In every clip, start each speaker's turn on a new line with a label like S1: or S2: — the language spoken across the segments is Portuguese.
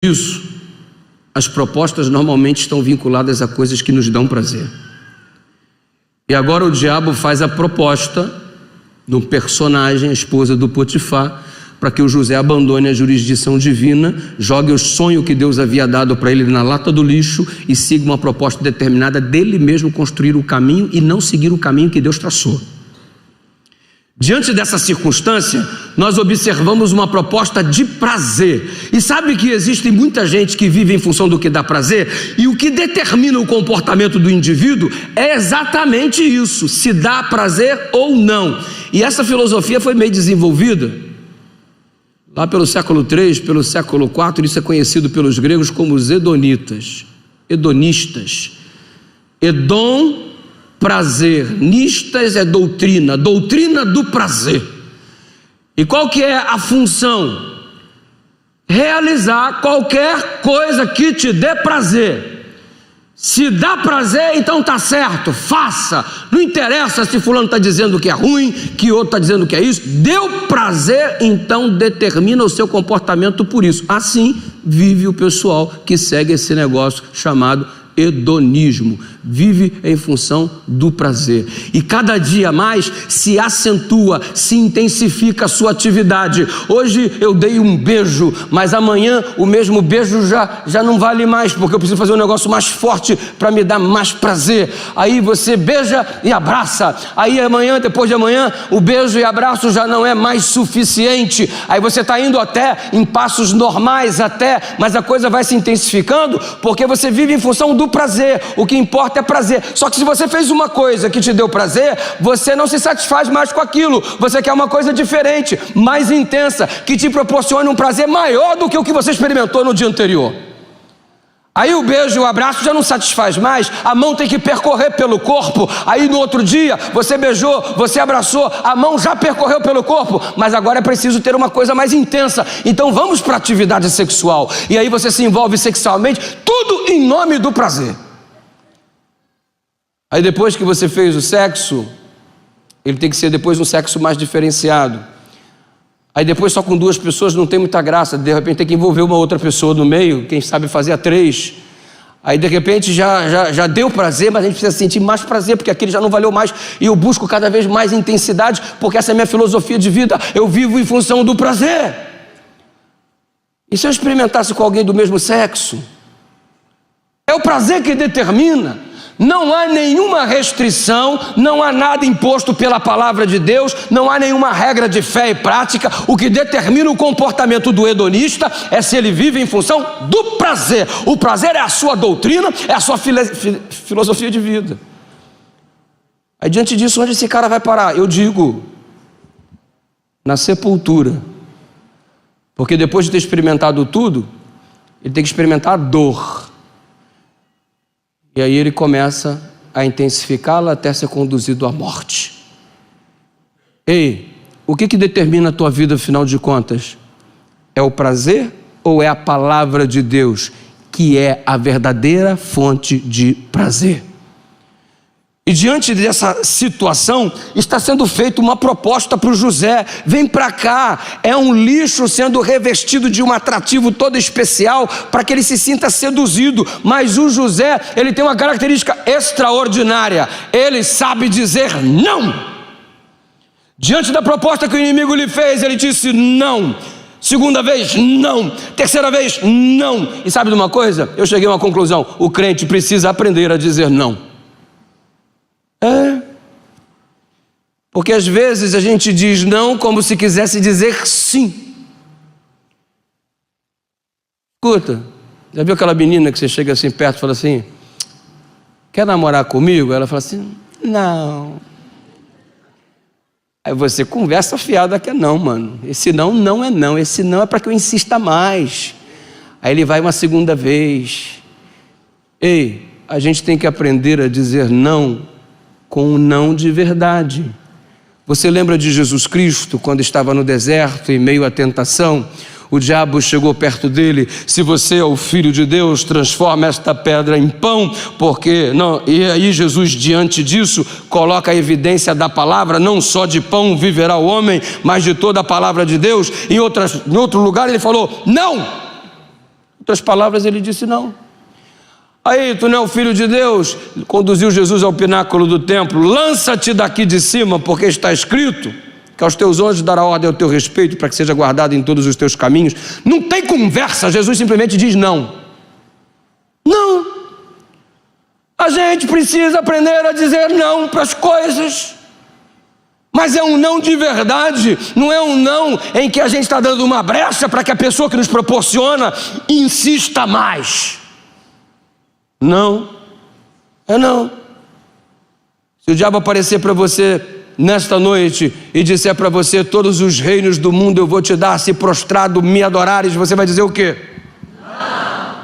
S1: Isso, as propostas normalmente estão vinculadas a coisas que nos dão prazer. E agora o diabo faz a proposta no personagem, a esposa do Potifar, para que o José abandone a jurisdição divina, jogue o sonho que Deus havia dado para ele na lata do lixo e siga uma proposta determinada dele mesmo construir o caminho e não seguir o caminho que Deus traçou. Diante dessa circunstância, nós observamos uma proposta de prazer. E sabe que existe muita gente que vive em função do que dá prazer, e o que determina o comportamento do indivíduo é exatamente isso, se dá prazer ou não. E essa filosofia foi meio desenvolvida lá pelo século III, pelo século IV, isso é conhecido pelos gregos como os hedonistas. Hedon, prazer, nistas é doutrina do prazer. E qual que é a função? Realizar qualquer coisa que te dê prazer. Se dá prazer, então tá certo, faça. Não interessa se fulano está dizendo que é ruim, que outro está dizendo que é isso. Deu prazer, então determina o seu comportamento por isso. Assim vive o pessoal que segue esse negócio chamado hedonismo, vive em função do prazer, e cada dia mais se acentua, se intensifica a sua atividade. Hoje eu dei um beijo, mas amanhã o mesmo beijo já não vale mais, porque eu preciso fazer um negócio mais forte para me dar mais prazer. Aí você beija e abraça, aí amanhã, depois de amanhã, o beijo e abraço já não é mais suficiente, aí você está indo até em passos normais até, mas a coisa vai se intensificando, porque você vive em função do prazer. O que importa é prazer. Só que se você fez uma coisa que te deu prazer, você não se satisfaz mais com aquilo, você quer uma coisa diferente, mais intensa, que te proporcione um prazer maior do que o que você experimentou no dia anterior. Aí o beijo e o abraço já não satisfaz mais, a mão tem que percorrer pelo corpo. Aí no outro dia você beijou, você abraçou, a mão já percorreu pelo corpo, mas agora é preciso ter uma coisa mais intensa. Então vamos para a atividade sexual, e aí você se envolve sexualmente, tudo em nome do prazer. Aí depois que você fez o sexo, ele tem que ser depois um sexo mais diferenciado. Aí depois só com 2 pessoas não tem muita graça, de repente tem que envolver uma outra pessoa no meio, quem sabe fazer a 3. Aí de repente já deu prazer, mas a gente precisa sentir mais prazer, porque aquele já não valeu mais, e eu busco cada vez mais intensidade, porque essa é a minha filosofia de vida, eu vivo em função do prazer. E se eu experimentasse com alguém do mesmo sexo? É o prazer que determina. Não há nenhuma restrição, não há nada imposto pela palavra de Deus, não há nenhuma regra de fé e prática. O que determina o comportamento do hedonista é se ele vive em função do prazer. O prazer é a sua doutrina, é a sua filosofia de vida. Aí diante disso, onde esse cara vai parar? Eu digo, na sepultura. Porque depois de ter experimentado tudo, ele tem que experimentar a dor. E aí ele começa a intensificá-la até ser conduzido à morte. Ei, o que determina a tua vida, afinal de contas? É o prazer ou é a palavra de Deus, que é a verdadeira fonte de prazer? E diante dessa situação, está sendo feita uma proposta para o José: vem para cá. É um lixo sendo revestido de um atrativo todo especial para que ele se sinta seduzido. Mas o José, ele tem uma característica extraordinária: ele sabe dizer não. Diante da proposta que o inimigo lhe fez, ele disse não. Segunda vez, não. Terceira vez, não. E sabe de uma coisa? Eu cheguei a uma conclusão: o crente precisa aprender a dizer não. Porque às vezes a gente diz não como se quisesse dizer sim. Escuta, já viu aquela menina que você chega assim perto e fala assim: quer namorar comigo? Ela fala assim: não. Aí você conversa fiada que é não, mano. Esse não é não, esse não é para que eu insista mais. Aí ele vai uma segunda vez. Ei, a gente tem que aprender a dizer não com um não de verdade. Você lembra de Jesus Cristo, quando estava no deserto, em meio à tentação? O diabo chegou perto dele: se você é o Filho de Deus, transforma esta pedra em pão, porque não. E aí Jesus, diante disso, coloca a evidência da palavra: não só de pão viverá o homem, mas de toda a palavra de Deus. Em outro lugar ele falou: não. outras palavras, ele disse não. Aí, tu não é o filho de Deus? Conduziu Jesus ao pináculo do templo. Lança-te daqui de cima, porque está escrito que aos teus anjos dará ordem ao teu respeito, para que seja guardado em todos os teus caminhos. Não tem conversa, Jesus simplesmente diz não. Não. A gente precisa aprender a dizer não para as coisas. Mas é um não de verdade, não é um não em que a gente está dando uma brecha para que a pessoa que nos proporciona insista mais. Não, é não. Se o diabo aparecer para você nesta noite e disser para você: todos os reinos do mundo eu vou te dar, se prostrado me adorares, você vai dizer o quê? Não.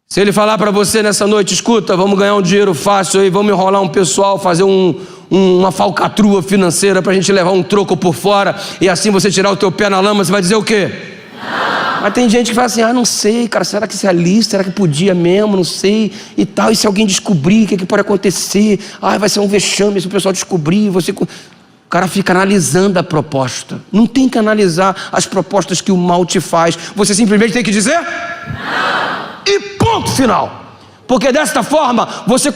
S1: Se ele falar para você nessa noite: escuta, vamos ganhar um dinheiro fácil aí, vamos enrolar um pessoal, fazer uma falcatrua financeira para a gente levar um troco por fora e assim você tirar o teu pé na lama, você vai dizer o quê? Não. Mas tem gente que fala assim: não sei, cara, será que isso é lícito? Será que podia mesmo? Não sei e tal. E se alguém descobrir, o que pode acontecer? Vai ser um vexame se o pessoal descobrir. O cara fica analisando a proposta. Não tem que analisar as propostas que o mal te faz. Você simplesmente tem que dizer não. E ponto final. Porque desta forma você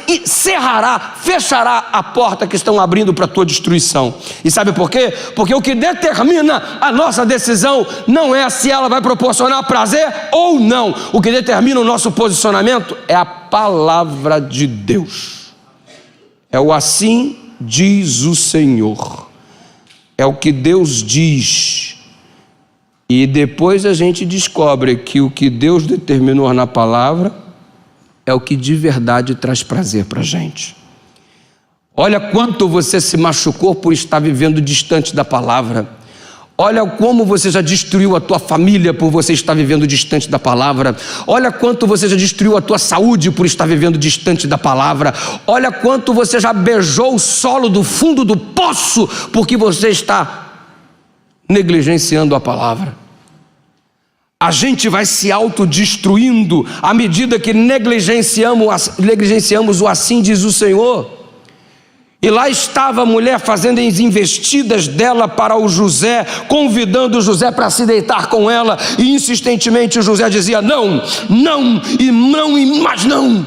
S1: encerrará, fechará a porta que estão abrindo para a tua destruição. E sabe por quê? Porque o que determina a nossa decisão não é se ela vai proporcionar prazer ou não. O que determina o nosso posicionamento é a palavra de Deus. É o assim diz o Senhor. É o que Deus diz. E depois a gente descobre que o que Deus determinou na palavra é o que de verdade traz prazer para a gente. Olha quanto você se machucou por estar vivendo distante da palavra. Olha como você já destruiu a tua família por você estar vivendo distante da palavra. Olha quanto você já destruiu a tua saúde por estar vivendo distante da palavra. Olha quanto você já beijou o solo do fundo do poço porque você está negligenciando a palavra. A gente vai se autodestruindo à medida que negligenciamos o assim diz o Senhor. E lá estava a mulher fazendo as investidas dela para o José, convidando o José para se deitar com ela, e insistentemente o José dizia não, não e não e mais não.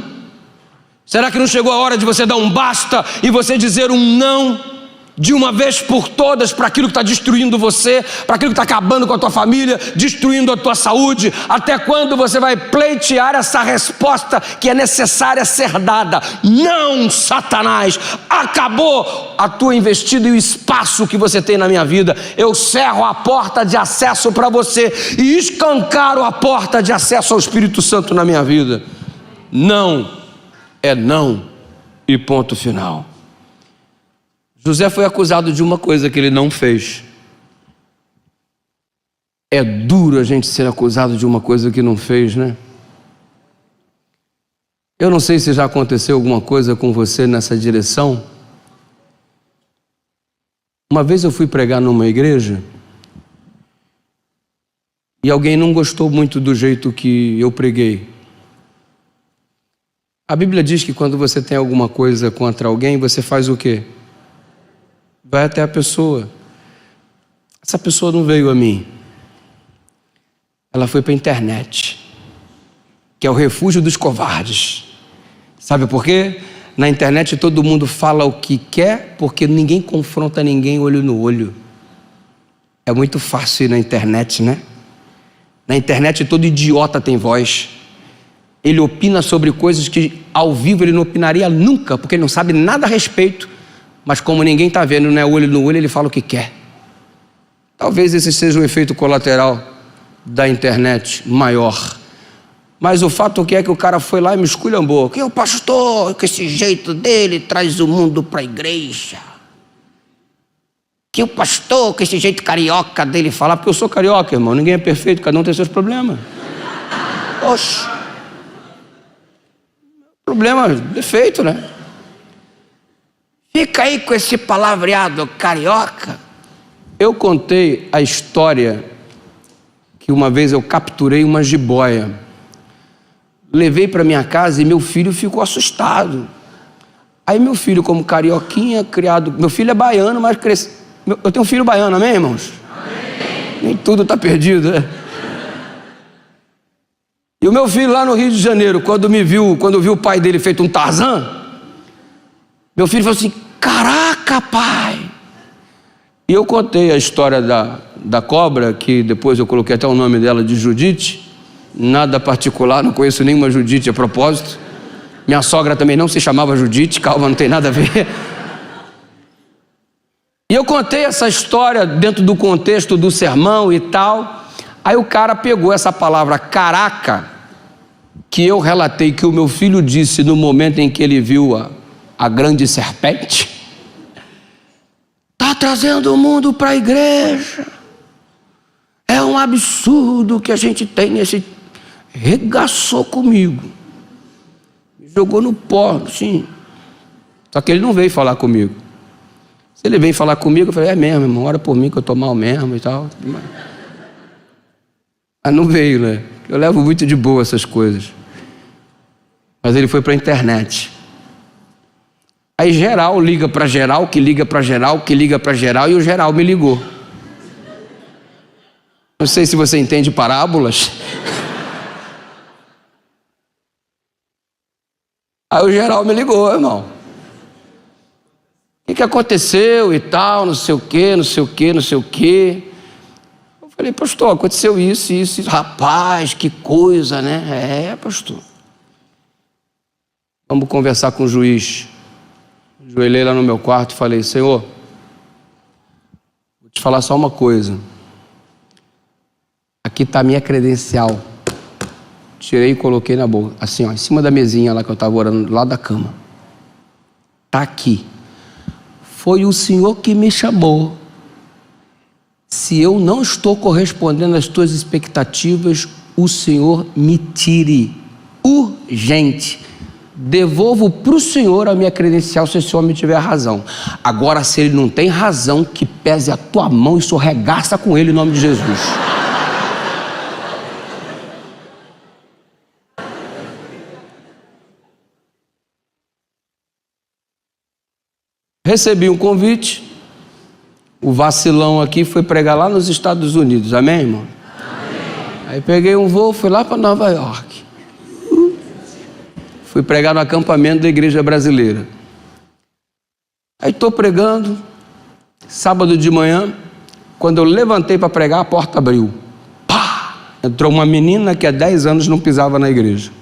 S1: Será que não chegou a hora de você dar um basta e você dizer um não de uma vez por todas para aquilo que está destruindo você, para aquilo que está acabando com a tua família, destruindo a tua saúde? Até quando você vai pleitear essa resposta que é necessária ser dada? Não, Satanás, acabou a tua investida e o espaço que você tem na minha vida. Eu cerro a porta de acesso para você e escancaro a porta de acesso ao Espírito Santo na minha vida. Não é não e ponto final. José foi acusado de uma coisa que ele não fez. É duro a gente ser acusado de uma coisa que não fez, né? Eu não sei se já aconteceu alguma coisa com você nessa direção. Uma vez eu fui pregar numa igreja e alguém não gostou muito do jeito que eu preguei. A Bíblia diz que quando você tem alguma coisa contra alguém, você faz o quê? Vai até a pessoa. Essa pessoa não veio a mim. Ela foi para a internet, que é o refúgio dos covardes. Sabe por quê? Na internet todo mundo fala o que quer, porque ninguém confronta ninguém olho no olho. É muito fácil ir na internet, né? Na internet todo idiota tem voz. Ele opina sobre coisas que ao vivo ele não opinaria nunca, porque ele não sabe nada a respeito. Mas como ninguém está vendo, né, olho no olho, ele fala o que quer. Talvez esse seja o efeito colateral da internet maior. Mas o fato é que o cara foi lá e me esculhambou. Que o pastor, com esse jeito dele, traz o mundo para a igreja. Que o pastor, com esse jeito carioca dele, falar. Porque eu sou carioca, irmão. Ninguém é perfeito, cada um tem seus problemas. Oxe. Problema, defeito, né? Fica aí com esse palavreado carioca. Eu contei a história que uma vez eu capturei uma jiboia. Levei para minha casa e meu filho ficou assustado. Aí meu filho, como carioquinha, criado... Meu filho é baiano, mas cresceu... Eu tenho um filho baiano, amém, irmãos? Amém. Nem tudo está perdido, né? E o meu filho lá no Rio de Janeiro, quando viu o pai dele feito um Tarzan, meu filho falou assim: caraca, pai! E eu contei a história da cobra, que depois eu coloquei até o nome dela de Judite, nada particular, não conheço nenhuma Judite a propósito. Minha sogra também não se chamava Judite, calma, não tem nada a ver. E eu contei essa história dentro do contexto do sermão e tal. Aí o cara pegou essa palavra caraca, que eu relatei que o meu filho disse no momento em que ele viu a grande serpente. Está trazendo o mundo para a igreja. É um absurdo que a gente tem nesse... Regaçou comigo. Me jogou no pó, sim. Só que ele não veio falar comigo. Se ele veio falar comigo, eu falei: é mesmo, irmão, ora por mim que eu estou mal mesmo e tal. Mas não veio, né? Eu levo muito de boa essas coisas. Mas ele foi para a internet. Aí geral liga para geral, que liga para geral, que liga para geral, e o geral me ligou. Não sei se você entende parábolas. Aí o geral me ligou: irmão, o que aconteceu e tal, não sei o quê, não sei o quê, não sei o quê. Eu falei: pastor, aconteceu isso, isso, isso. Rapaz, que coisa, né? É, pastor. Vamos conversar com o juiz. Ajoelhei lá no meu quarto e falei: Senhor, vou te falar só uma coisa. Aqui está a minha credencial. Tirei e coloquei na boca, assim, ó, em cima da mesinha lá que eu estava orando, lá da cama. Está aqui. Foi o Senhor que me chamou. Se eu não estou correspondendo às tuas expectativas, o Senhor me tire. Urgente. Devolvo para o Senhor a minha credencial se o Senhor me tiver razão. Agora, se ele não tem razão, que pese a tua mão e sorregaça com ele em nome de Jesus. Recebi um convite. O vacilão aqui foi pregar lá nos Estados Unidos, amém, irmão? Amém. Aí peguei um voo, fui lá para Nova York. Fui pregar no acampamento da igreja brasileira. Aí estou pregando, sábado de manhã, quando eu levantei para pregar, a porta abriu. Pá! Entrou uma menina que há 10 anos não pisava na igreja.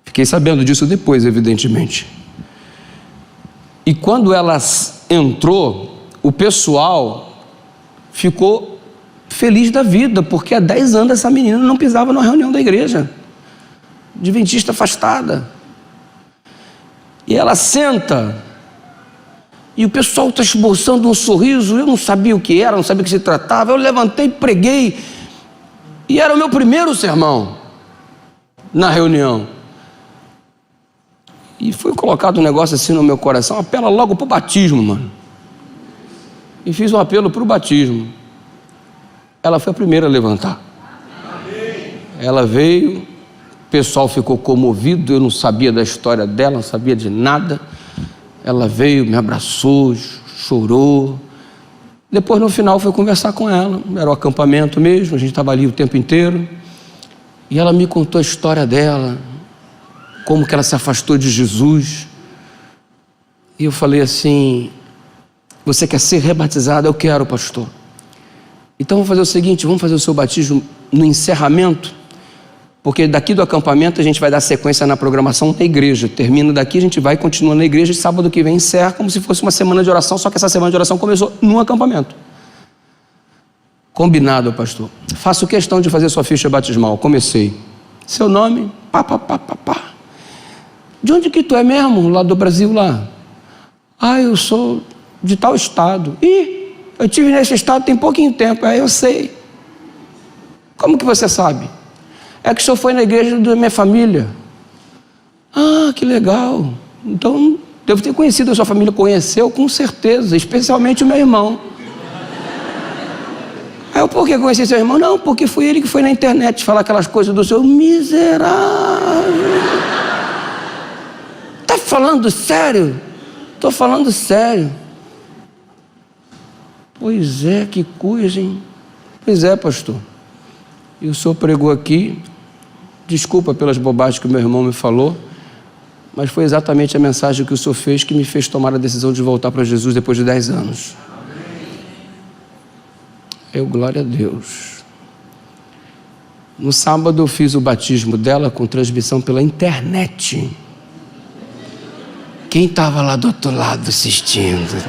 S1: Fiquei sabendo disso depois, evidentemente. E quando ela entrou, o pessoal ficou feliz da vida, porque há 10 anos essa menina não pisava na reunião da igreja. Adventista afastada. E ela senta, e o pessoal está esboçando um sorriso. Eu não sabia o que era, não sabia o que se tratava. Eu levantei, preguei, e era o meu primeiro sermão na reunião. E foi colocado um negócio assim no meu coração: apela logo para o batismo, mano. E fiz um apelo para o batismo. Ela foi a primeira a levantar. Ela veio. O pessoal ficou comovido, eu não sabia da história dela, não sabia de nada. Ela veio, me abraçou, chorou. Depois, no final, fui conversar com ela. Era o acampamento mesmo, a gente estava ali o tempo inteiro. E ela me contou a história dela, como que ela se afastou de Jesus. E eu falei assim: você quer ser rebatizada? Eu quero, pastor. Então vamos fazer o seguinte, vamos fazer o seu batismo no encerramento, porque daqui do acampamento a gente vai dar sequência na programação da igreja. Termina daqui, a gente vai continuar na igreja, e sábado que vem encerra, como se fosse uma semana de oração, só que essa semana de oração começou no acampamento. Combinado, pastor. Faço questão de fazer sua ficha batismal. Comecei. Seu nome? Pá. De onde que tu é mesmo? Lá do Brasil, lá? Ah, eu sou de tal estado. Ih, eu estive nesse estado tem pouquinho tempo. Aí eu sei. Como que você sabe? É que o senhor foi na igreja da minha família. Ah, que legal. Então, devo ter conhecido a sua família. Conheceu, com certeza, especialmente o meu irmão. Aí eu, por que conheci seu irmão? Não, porque foi ele que foi na internet falar aquelas coisas do seu miserável. Tá falando sério? Tô falando sério. Pois é, que coisa, hein? Pois é, pastor. E o senhor pregou aqui Desculpa pelas bobagens que o meu irmão me falou, mas foi exatamente a mensagem que o Senhor fez que me fez tomar a decisão de voltar para Jesus depois de 10 anos. Glória a Deus. No sábado eu fiz o batismo dela com transmissão pela internet. Quem estava lá do outro lado assistindo?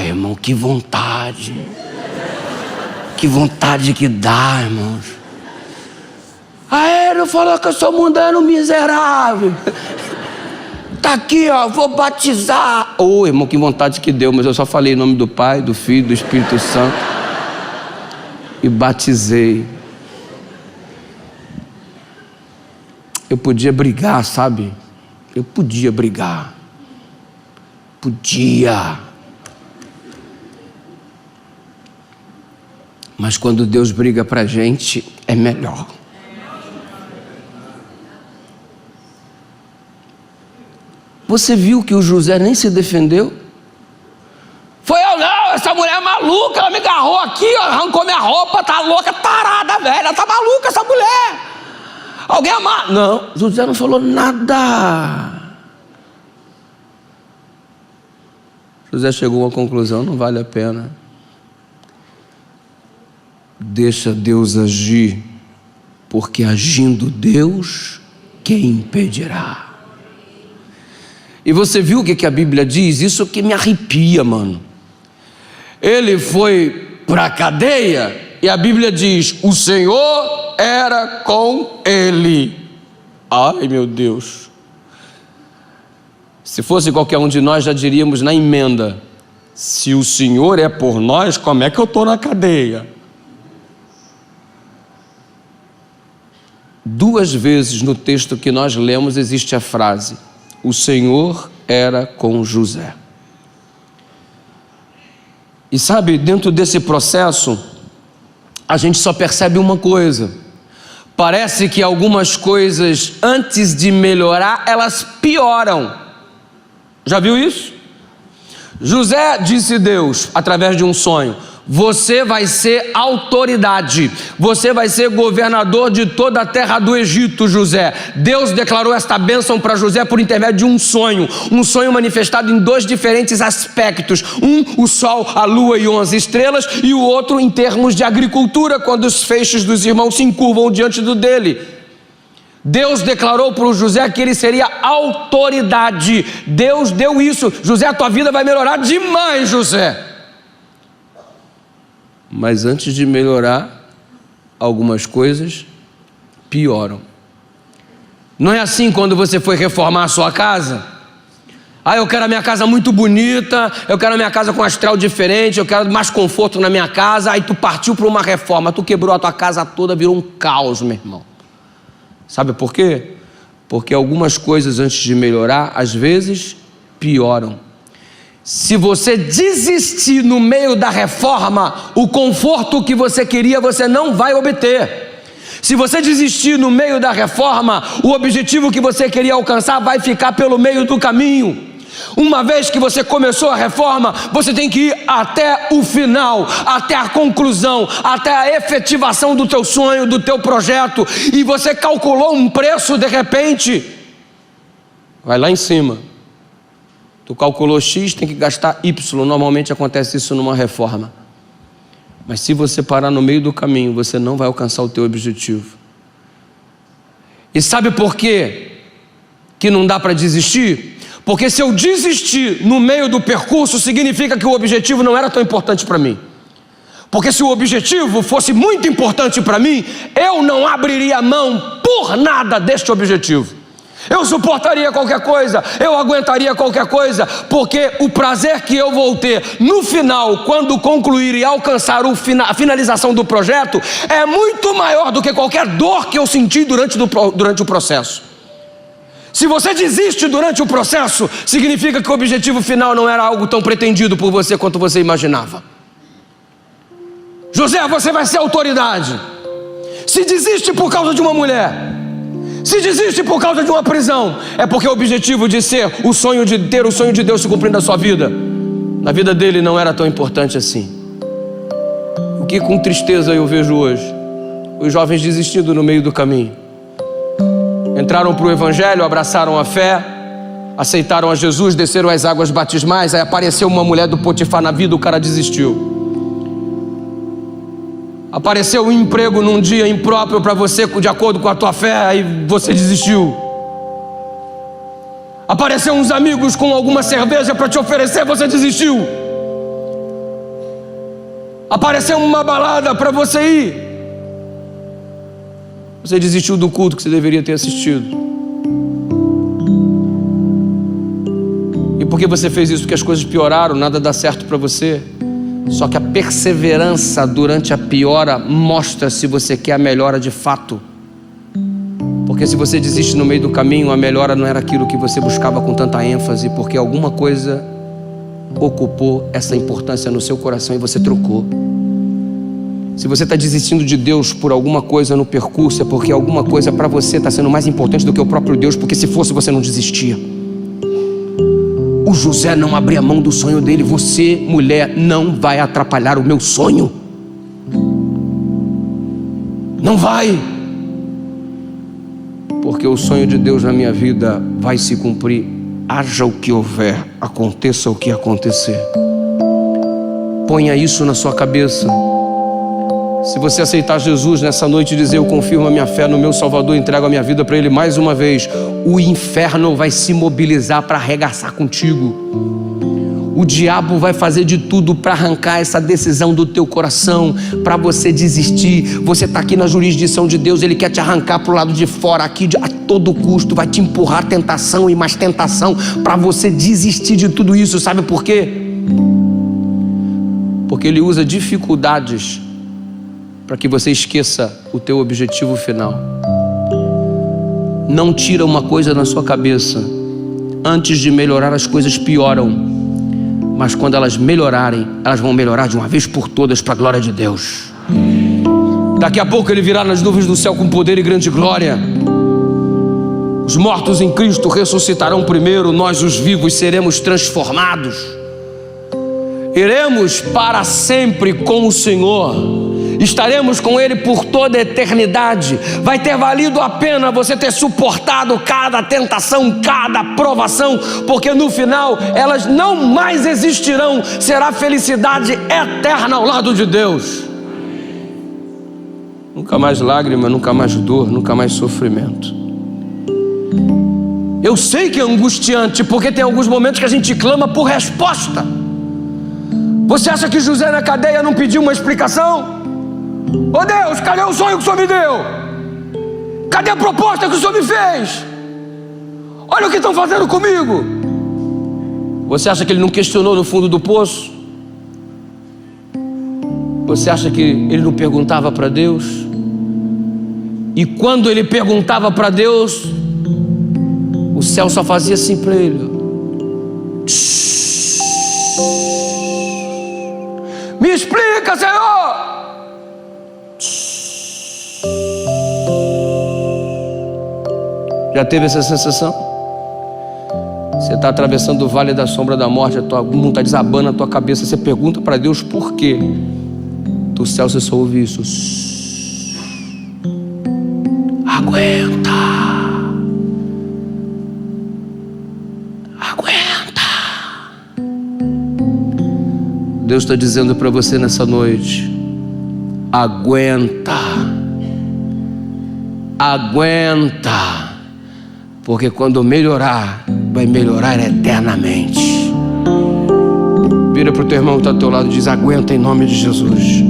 S1: Irmão, que vontade. Que vontade que dá, irmãos. Ele falou que eu sou mundano miserável. Tá aqui, vou batizar. Irmão, que vontade que deu, mas eu só falei em nome do Pai, do Filho, do Espírito Santo e batizei. Eu podia brigar, sabe? Eu podia brigar. Podia. Mas quando Deus briga pra gente, é melhor. Você viu que o José nem se defendeu? Foi eu não, essa mulher é maluca, ela me agarrou aqui, arrancou minha roupa, tá louca, tarada, velha, tá maluca essa mulher. Alguém amar? Não, José não falou nada. José chegou a uma conclusão, não vale a pena. Deixa Deus agir, porque agindo Deus, quem impedirá? E você viu o que a Bíblia diz? Isso que me arrepia, mano. Ele foi para a cadeia e a Bíblia diz: o Senhor era com ele. Ai, meu Deus. Se fosse qualquer um de nós, já diríamos na emenda: se o Senhor é por nós, como é que eu estou na cadeia? 2 vezes no texto que nós lemos existe a frase: o Senhor era com José. E sabe, dentro desse processo, a gente só percebe uma coisa. Parece que algumas coisas, antes de melhorar, elas pioram. Já viu isso? José disse a Deus, através de um sonho: você vai ser autoridade, você vai ser governador de toda a terra do Egito, José. Deus declarou esta bênção para José por intermédio de um sonho manifestado em 2 diferentes aspectos: um, o sol, a lua e 11 estrelas, e o outro em termos de agricultura, quando os feixes dos irmãos se encurvam diante do dele. Deus declarou para o José que ele seria autoridade. Deus deu isso. José, a tua vida vai melhorar demais, José. Mas antes de melhorar, algumas coisas pioram. Não é assim quando você foi reformar a sua casa? Eu quero a minha casa muito bonita, eu quero a minha casa com astral diferente, eu quero mais conforto na minha casa. Aí tu partiu para uma reforma, tu quebrou a tua casa toda, virou um caos, meu irmão. Sabe por quê? Porque algumas coisas antes de melhorar, às vezes pioram. Se você desistir no meio da reforma, o conforto que você queria, você não vai obter. Se você desistir no meio da reforma, o objetivo que você queria alcançar vai ficar pelo meio do caminho. Uma vez que você começou a reforma, você tem que ir até o final, até a conclusão, até a efetivação do teu sonho, do teu projeto. E você calculou um preço, de repente, vai lá em cima. Tu calculou X, tem que gastar Y. Normalmente acontece isso numa reforma. Mas se você parar no meio do caminho, você não vai alcançar o teu objetivo. E sabe por quê que não dá para desistir? Porque se eu desistir no meio do percurso, significa que o objetivo não era tão importante para mim. Porque se o objetivo fosse muito importante para mim, eu não abriria mão por nada deste objetivo. Eu suportaria qualquer coisa, eu aguentaria qualquer coisa, porque o prazer que eu vou ter no final, quando concluir e alcançar a finalização do projeto, é muito maior do que qualquer dor que eu senti durante o processo. Se você desiste durante o processo, significa que o objetivo final não era algo tão pretendido por você quanto você imaginava. José, você vai ser autoridade. Se desiste por causa de uma mulher, se desiste por causa de uma prisão, é porque o objetivo de ser o sonho de ter o sonho de Deus se cumprindo na sua vida, na vida dele não era tão importante assim. O que com tristeza eu vejo hoje? os jovens desistindo no meio do caminho. Entraram para o Evangelho, abraçaram a fé, aceitaram a Jesus, desceram as águas batismais. Aí apareceu uma mulher do Potifar na vida, o cara desistiu. Apareceu um emprego num dia impróprio para você, de acordo com a tua fé, aí você desistiu. Apareceu uns amigos com alguma cerveja para te oferecer, você desistiu. Apareceu uma balada para você ir, você desistiu do culto que você deveria ter assistido. E por que você fez isso? Porque as coisas pioraram, nada dá certo para você. Só que a perseverança durante a piora mostra se você quer a melhora de fato. Porque se você desiste no meio do caminho, a melhora não era aquilo que você buscava com tanta ênfase, porque alguma coisa ocupou essa importância no seu coração e você trocou. Se você está desistindo de Deus por alguma coisa no percurso, é porque alguma coisa para você está sendo mais importante do que o próprio Deus, porque se fosse você não desistia. O José não abria mão do sonho dele. Você, mulher, não vai atrapalhar o meu sonho. Não vai. Porque o sonho de Deus na minha vida vai se cumprir, haja o que houver, aconteça o que acontecer. Ponha isso na sua cabeça. Se você aceitar Jesus nessa noite e dizer: eu confirmo a minha fé no meu Salvador, entrego a minha vida para Ele mais uma vez, o inferno vai se mobilizar para arregaçar contigo. O diabo vai fazer de tudo para arrancar essa decisão do teu coração, para você desistir. Você está aqui na jurisdição de Deus, Ele quer te arrancar para o lado de fora, aqui a todo custo, vai te empurrar tentação e mais tentação, para você desistir de tudo isso. Sabe por quê? Porque Ele usa dificuldades para que você esqueça o teu objetivo final. Não tira uma coisa na sua cabeça: antes de melhorar as coisas pioram, mas quando elas melhorarem, elas vão melhorar de uma vez por todas para a glória de Deus. Daqui a pouco Ele virá nas nuvens do céu com poder e grande glória. Os mortos em Cristo ressuscitarão primeiro, nós os vivos seremos transformados. Iremos para sempre com o Senhor. Estaremos com Ele por toda a eternidade. Vai ter valido a pena você ter suportado cada tentação, cada provação, porque no final elas não mais existirão. Será felicidade eterna ao lado de Deus. Nunca mais lágrima, nunca mais dor, nunca mais sofrimento. Eu sei que é angustiante, porque tem alguns momentos que a gente clama por resposta. Você acha que José na cadeia não pediu uma explicação? Ô Deus, cadê o sonho que o Senhor me deu? Cadê a proposta que o Senhor me fez? Olha o que estão fazendo comigo. Você acha que ele não questionou no fundo do poço? Você acha que ele não perguntava para Deus? E quando ele perguntava para Deus, o céu só fazia assim para ele: me explica, Senhor. Já teve essa sensação? Você está atravessando o vale da sombra da morte, o mundo está desabando na tua cabeça. Você pergunta para Deus por quê. Do céu você só ouve isso: aguenta. Aguenta. Deus está dizendo para você nessa noite: aguenta. Aguenta. Porque quando melhorar, vai melhorar eternamente. Vira para o teu irmão que está ao teu lado e diz: aguenta em nome de Jesus.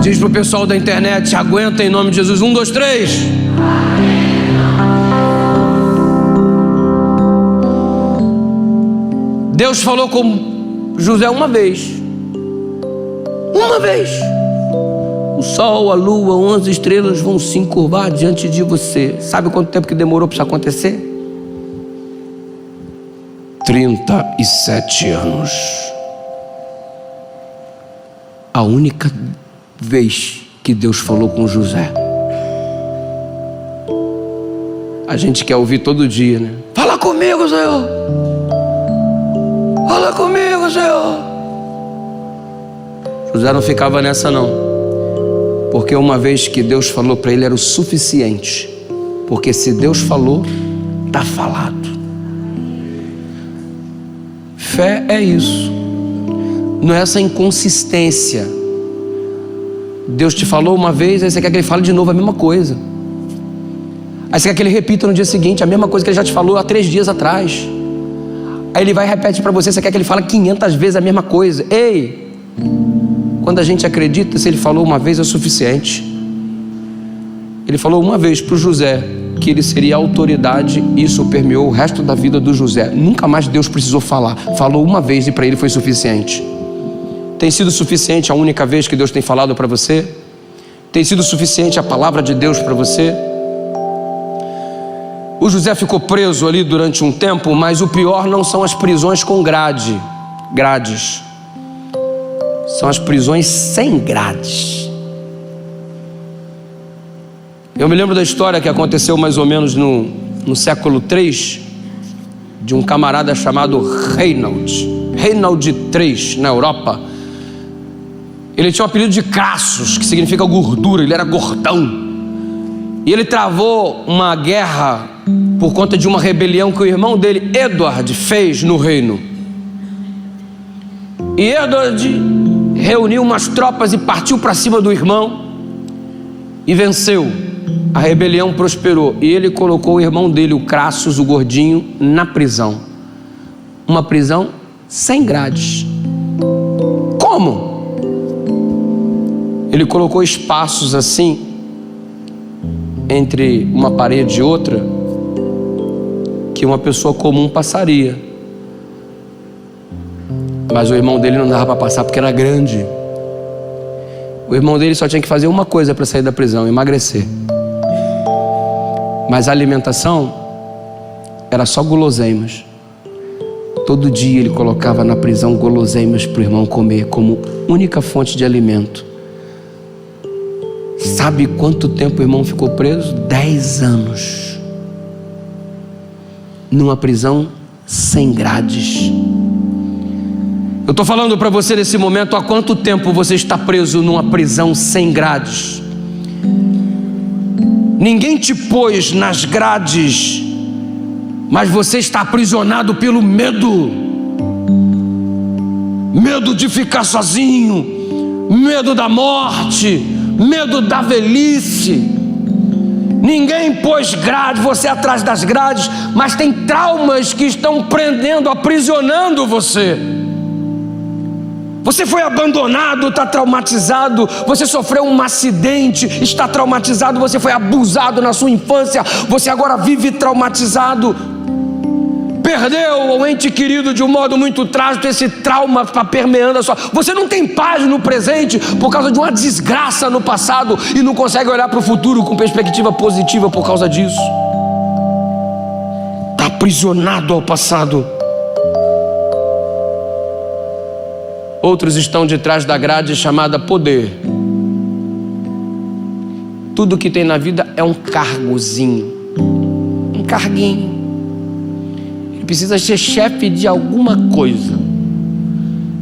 S1: Diz para o pessoal da internet: aguenta em nome de Jesus. 1, 2, 3. Deus falou com José uma vez. Uma vez. O sol, a lua, 11 estrelas vão se encurvar diante de você. Sabe quanto tempo que demorou para isso acontecer? 37 anos. A única vez que Deus falou com José. A gente quer ouvir todo dia, né? Fala comigo, Senhor. Fala comigo, Senhor. José não ficava nessa não. Porque uma vez que Deus falou para ele era o suficiente. Porque se Deus falou, está falado. Fé é isso. Não é essa inconsistência. Deus te falou uma vez, aí você quer que ele fale de novo a mesma coisa. Aí você quer que ele repita no dia seguinte a mesma coisa que ele já te falou há 3 dias atrás. Aí ele vai e repete para você, você quer que ele fale 500 vezes a mesma coisa. Ei, quando a gente acredita, se ele falou uma vez é o suficiente. Ele falou uma vez para o José que ele seria autoridade, e isso permeou o resto da vida do José. Nunca mais Deus precisou falar. Falou uma vez e para ele foi suficiente. Tem sido suficiente a única vez que Deus tem falado para você? Tem sido suficiente a palavra de Deus para você? O José ficou preso ali durante um tempo, mas o pior não são as prisões com grades. São as prisões sem grades. Eu me lembro da história que aconteceu mais ou menos no século III, de um camarada chamado Reinald III, na Europa. Ele tinha o apelido de Crassus, que significa gordura, ele era gordão. E ele travou uma guerra por conta de uma rebelião que o irmão dele, Edward, fez no reino. E Edward reuniu umas tropas e partiu para cima do irmão e venceu. A rebelião prosperou e ele colocou o irmão dele, o Crassus, o gordinho, na prisão. Uma prisão sem grades. Como? Ele colocou espaços assim entre uma parede e outra que uma pessoa comum passaria, mas o irmão dele não dava para passar porque era grande. O irmão dele só tinha que fazer uma coisa para sair da prisão: emagrecer. Mas a alimentação era só guloseimas. Todo dia ele colocava na prisão guloseimas para o irmão comer como única fonte de alimento. Sabe quanto tempo o irmão ficou preso? 10 anos. Numa prisão sem grades. Eu estou falando para você nesse momento, há quanto tempo você está preso numa prisão sem grades? Ninguém te pôs nas grades, mas você está aprisionado pelo medo. Medo de ficar sozinho, medo da morte, medo da velhice. Ninguém pôs grade, você atrás das grades, mas tem traumas que estão prendendo, aprisionando você. Você foi abandonado, está traumatizado. Você sofreu um acidente, está traumatizado. Você foi abusado na sua infância, você agora vive traumatizado. Perdeu o ente querido de um modo muito trágico, esse trauma está permeando a sua... Você não tem paz no presente por causa de uma desgraça no passado e não consegue olhar para o futuro com perspectiva positiva por causa disso. Está aprisionado ao passado. Outros estão de trás da grade chamada poder. Tudo que tem na vida é um cargozinho, um carguinho. Ele precisa ser chefe de alguma coisa.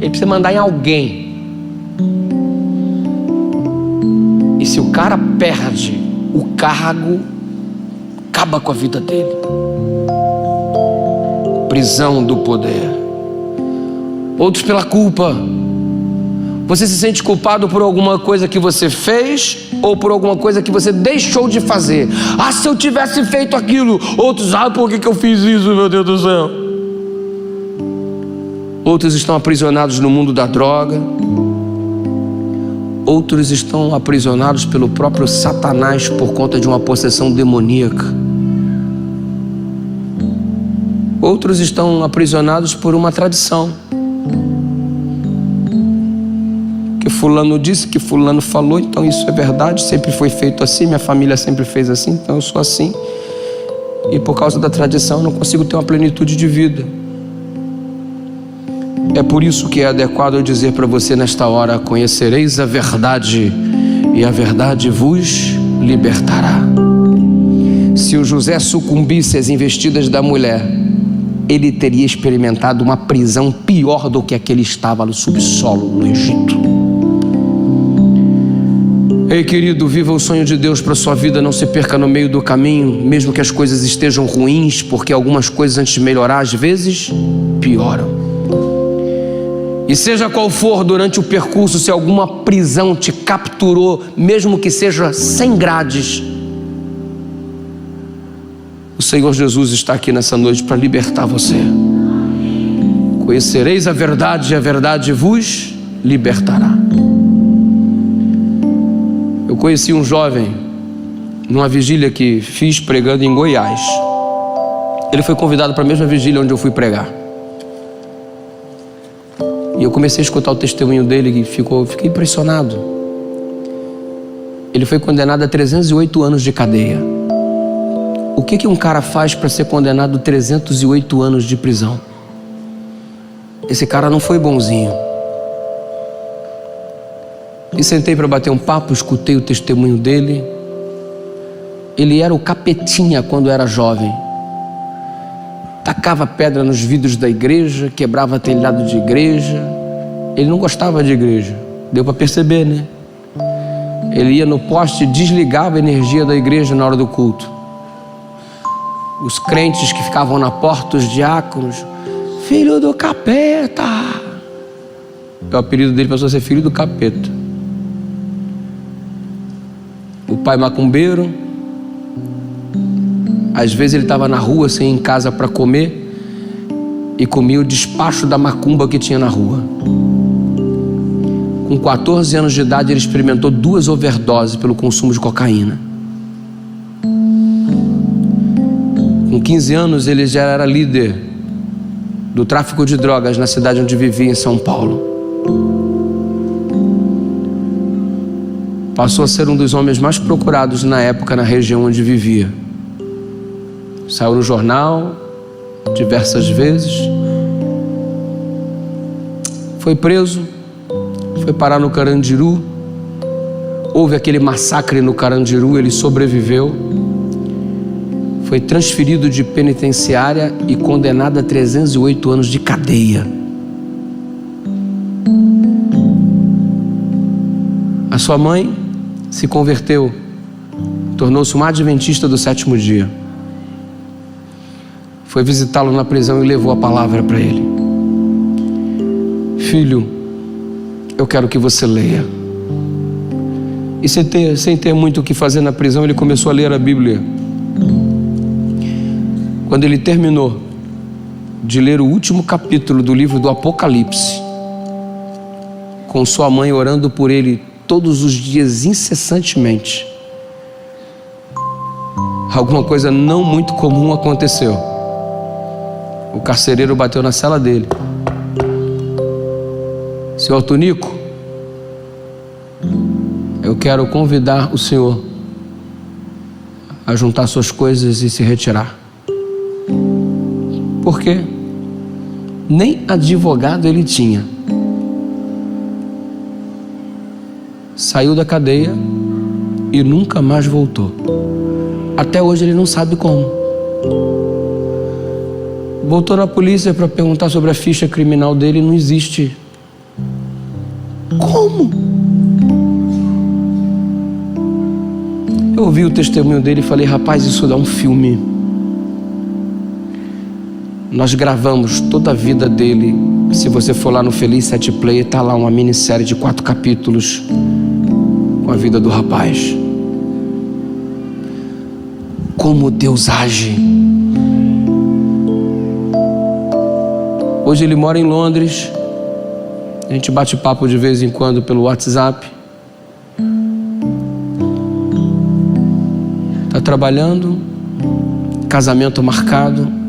S1: Ele precisa mandar em alguém. E se o cara perde o cargo, acaba com a vida dele. Prisão do poder. Outros pela culpa. Você se sente culpado por alguma coisa que você fez ou por alguma coisa que você deixou de fazer. Ah, se eu tivesse feito aquilo. Outros, por que eu fiz isso, meu Deus do céu? Outros estão aprisionados no mundo da droga. Outros estão aprisionados pelo próprio Satanás por conta de uma possessão demoníaca. Outros estão aprisionados por uma tradição. Que fulano disse, que fulano falou, então isso é verdade, sempre foi feito assim, minha família sempre fez assim, então eu sou assim. E por causa da tradição eu não consigo ter uma plenitude de vida. É por isso que é adequado eu dizer para você nesta hora: conhecereis a verdade e a verdade vos libertará. Se o José sucumbisse às investidas da mulher, ele teria experimentado uma prisão pior do que a que ele estava no subsolo no Egito. Ei, querido, viva o sonho de Deus para sua vida, não se perca no meio do caminho, mesmo que as coisas estejam ruins, porque algumas coisas antes de melhorar, às vezes, pioram. E seja qual for durante o percurso, se alguma prisão te capturou, mesmo que seja sem grades, o Senhor Jesus está aqui nessa noite para libertar você. Conhecereis a verdade e a verdade vos libertará. Eu conheci um jovem numa vigília que fiz pregando em Goiás. Ele foi convidado para a mesma vigília onde eu fui pregar. E eu comecei a escutar o testemunho dele e fiquei impressionado. Ele foi condenado a 308 anos de cadeia. O que um cara faz para ser condenado a 308 anos de prisão? Esse cara não foi bonzinho. E sentei para bater um papo, escutei o testemunho dele. Ele era o capetinha quando era jovem. Tacava pedra nos vidros da igreja, quebrava telhado de igreja. Ele não gostava de igreja, deu para perceber, né? Ele ia no poste e desligava a energia da igreja na hora do culto. Os crentes que ficavam na porta, os diáconos: filho do capeta. O apelido dele passou a ser filho do capeta. O pai macumbeiro, às vezes ele estava na rua sem ir em casa para comer e comia o despacho da macumba que tinha na rua. Com 14 anos de idade ele experimentou 2 overdoses pelo consumo de cocaína. Com 15 anos ele já era líder do tráfico de drogas na cidade onde vivia, em São Paulo. Passou a ser um dos homens mais procurados na época na região onde vivia. Saiu no jornal diversas vezes. Foi preso, foi parar no Carandiru. Houve aquele massacre no Carandiru, ele sobreviveu. Foi transferido de penitenciária e condenado a 308 anos de cadeia. A sua mãe se converteu, tornou-se uma adventista do 7º dia. Foi visitá-lo na prisão e levou a palavra para ele: filho, eu quero que você leia. E sem ter muito o que fazer na prisão, ele começou a ler a Bíblia. Quando ele terminou de ler o último capítulo do livro do Apocalipse, com sua mãe orando por ele todos os dias incessantemente, alguma coisa não muito comum aconteceu. O carcereiro bateu na cela dele: senhor Tonico, eu quero convidar o senhor a juntar suas coisas e se retirar. Por quê? Nem advogado ele tinha. Saiu da cadeia e nunca mais voltou. Até hoje ele não sabe como. Voltou na polícia para perguntar sobre a ficha criminal dele, não existe. Como? Eu ouvi o testemunho dele e falei: rapaz, isso dá um filme. Nós gravamos toda a vida dele. Se você for lá no Feliz 7 Play, está lá uma minissérie de 4 capítulos com a vida do rapaz. Como Deus age. Hoje ele mora em Londres. A gente bate papo de vez em quando pelo WhatsApp. Está trabalhando, casamento marcado,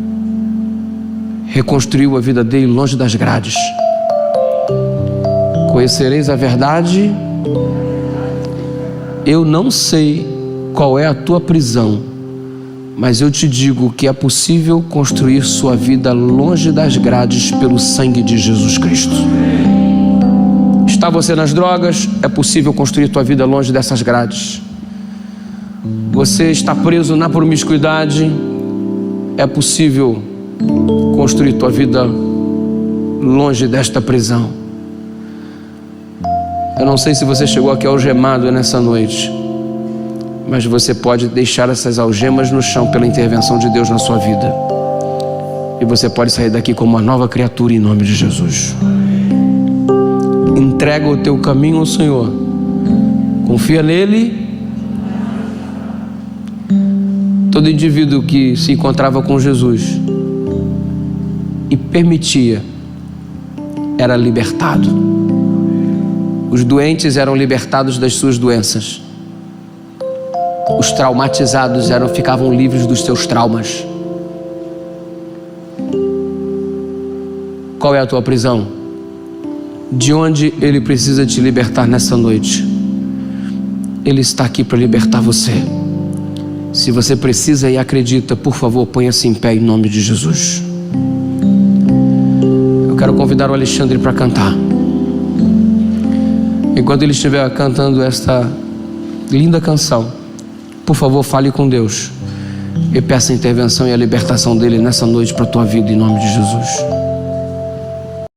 S1: reconstruiu a vida dele longe das grades. Conhecereis a verdade. Eu não sei qual é a tua prisão, mas eu te digo que é possível construir sua vida longe das grades pelo sangue de Jesus Cristo. Está você nas drogas? É possível construir tua vida longe dessas grades. Você está preso na promiscuidade? É possível construir tua vida longe desta prisão. Eu não sei se você chegou aqui algemado nessa noite, mas você pode deixar essas algemas no chão pela intervenção de Deus na sua vida. E você pode sair daqui como uma nova criatura em nome de Jesus. Entrega o teu caminho ao Senhor. Confia nele. Todo indivíduo que se encontrava com Jesus e permitia, era libertado. Os doentes eram libertados das suas doenças. Os traumatizados ficavam livres dos seus traumas. Qual é a tua prisão? De onde Ele precisa te libertar nessa noite? Ele está aqui para libertar você. Se você precisa e acredita, por favor, ponha-se em pé em nome de Jesus. Eu quero convidar o Alexandre para cantar. Enquanto ele estiver cantando esta linda canção, por favor, fale com Deus e peça a intervenção e a libertação dele nessa noite para a tua vida em nome de Jesus.